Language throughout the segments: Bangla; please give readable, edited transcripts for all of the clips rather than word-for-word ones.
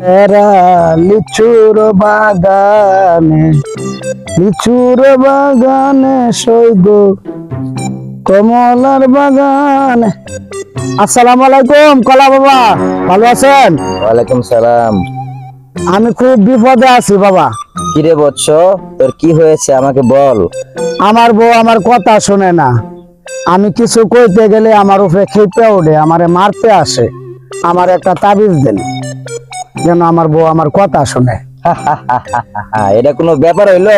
এরা লিচুর বাগানে সৈগ কমলার বাগানে। আসসালামু আলাইকুম কলা বাবা, ভালো আছেন? ওয়ালাইকুম সালাম। আমি খুব বিপদে আছি বাবা। কিরে বৎস, তোর কি হয়েছে আমাকে বল। আমার বউ আমার কথা শুনে না। আমি কিছু কইতে গেলে আমার উপরে খেপে ওঠে, আমারে মারতে আসে। আমার একটা তাবিজ দেন যেন আমার বউ আমার কথা শুনে। এটা কোনো ব্যাপার হইলো?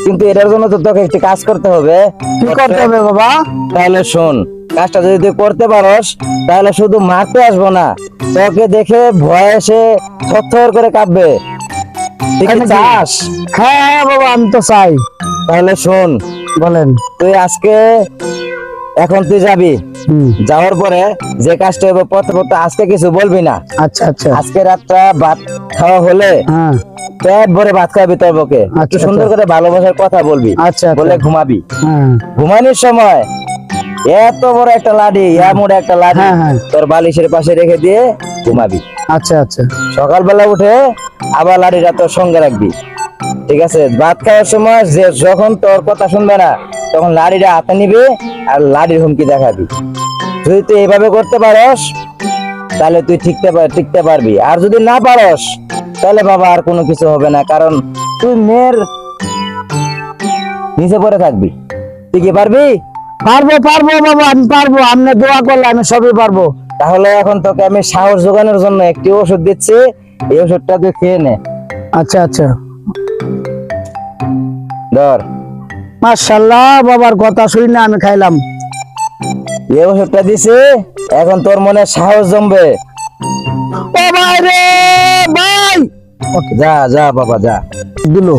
কিন্তু এটার জন্য তো তোকে একটি কাজ করতে হবে। কি করতে হবে বাবা? তাহলে শোন, কাজটা যদি তুই করতে পারস তাহলে শুধু মারতে আসবো না, তোকে দেখে ভয়ে সে থরথর করে কাঁপবে। তুই কি চাস? হ্যাঁ বাবা, আমি তো চাই। তাহলে শোন, বলেন। তুই আজকে এখন তুই যাবি, যাওয়ার পরে যে কাজটা হবে প্রথমত আজকে কিছু বলবি না। আচ্ছা আচ্ছা। আজকে রাতটা ভাত খাওয়া হলে পেট ভরে ভাত খাওয়াবি, তোর বউকে একটু সুন্দর করে ভালোবাসার কথা বলবি। আচ্ছা, বলে ঘুমাবি। ঘুমানোর সময় এত বড় একটা লাঠি, এমন একটা লাঠি তোর বালিশের পাশে রেখে দিয়ে ঘুমাবি। আচ্ছা আচ্ছা। সকালবেলা উঠে আবার লাঠিটা তোর সঙ্গে রাখবি, ঠিক আছে? ভাত খাওয়ার সময় যে যখন তোর কথা শুনবে না তখন লাঠিটা হাতে নিবি আর লাঠির হুমকি দেখাবি। যদি তুই এইভাবে করতে পারস তাহলে তুই টিকতে পারবি, আর যদি না পারস তাহলে বাবা আর কোনো কিছু হবে না, কারণ তুই মেয়ের নিচে পড়ে থাকবি। তুই কি পারবি? পারবো পারবো বাবা, আমি পারবো। আপনি দোয়া করলে আমি সবই পারবো। তাহলে এখন তোকে আমি সাহস জোগানোর জন্য একটি ওষুধ দিচ্ছি, এই ওষুধটা তুই খেয়ে নে। আচ্ছা আচ্ছা। ধর। মাশাআল্লাহ, বাবার কথা শুনে আমি খাইলাম। এই ওষুধটা দিছি, এখন তোর মনে সাহস জমবে। ও ভাই রে ভাই, যা যা বাবা যা। দিল।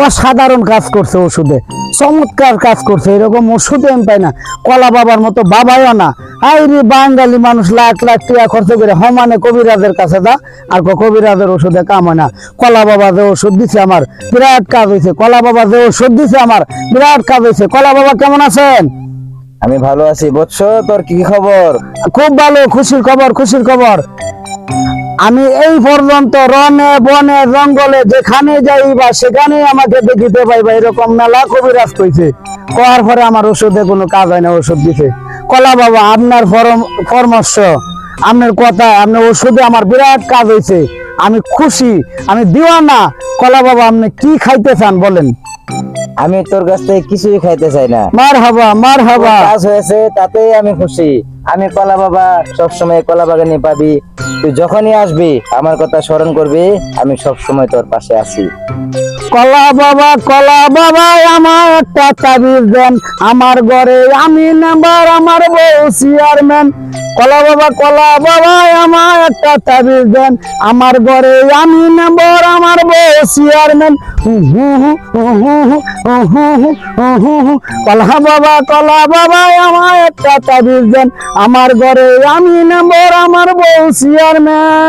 অসাধারণ কাজ করছে ওষুধে, চমৎকার কাজ করছে। এরকম ওষুধে আমি পাই না। কলা বাবার মতো বাবাও না। আইরে বাঙালি মানুষ লাখ লাখ টাকা খরচ করে হমানে কবিরাজের কাছে যা, আর কবিরাজের ওষুধে কাম হয় না। কলা বাবা যে ওষুধ দিছে আমার বিরাট কাজ হয়েছে। কলা বাবা যে ওষুধ দিছে আমার বিরাট কাজ হয়েছে। কলা বাবা কেমন আছেন? আমি ভালো আছি। বৎস, তোর কি খবর? খুব ভালো, খুশির খবর, খুশির খবর। আমি এই পর্যন্ত রনে বনে জঙ্গলে যেখানে যাই বা সেখানে আমাকে দেখিতে পাইবা, এরকম মেলা কবিরাজ কইছে। করার পরে আমার ওষুধে কোনো কাজ হয় না। ওষুধ দিছে কলা বাবা, আপনার পরামর্শ, আপনার কথা, আপনার ওষুধে আমার বিরাট কাজ হয়েছে। আমি খুশি, আমি দিওয়ানা। কলা বাবা, আপনি কি খাইতে চান বলেন? আমি তোর কাছ থেকে কিছুই খাইতে চাই না। মারহাবা মারহাবা। কাজ হয়েছে তাতেই আমি খুশি। আমি কলা বাবা সবসময় কলা বাগানে পাবি। তুই যখনই আসবি আমার কথা স্মরণ করবি, আমি সবসময় তোর পাশে আছি। কলা বাবা আমার একটা তাবিজ দেন, আমার ঘরে আমি নাম্বার, আমার বউ চেয়ারম্যান। কলা বাবা আমার একটা তাবিজ দেন, আমার ঘরে আমি নাম্বার, আমার বউ চেয়ারম্যান। কলা বাবা আমার একটা তাবিজ দেন, আমার ঘরে আমি নাম্বার, আমার বউ চেয়ারম্যান।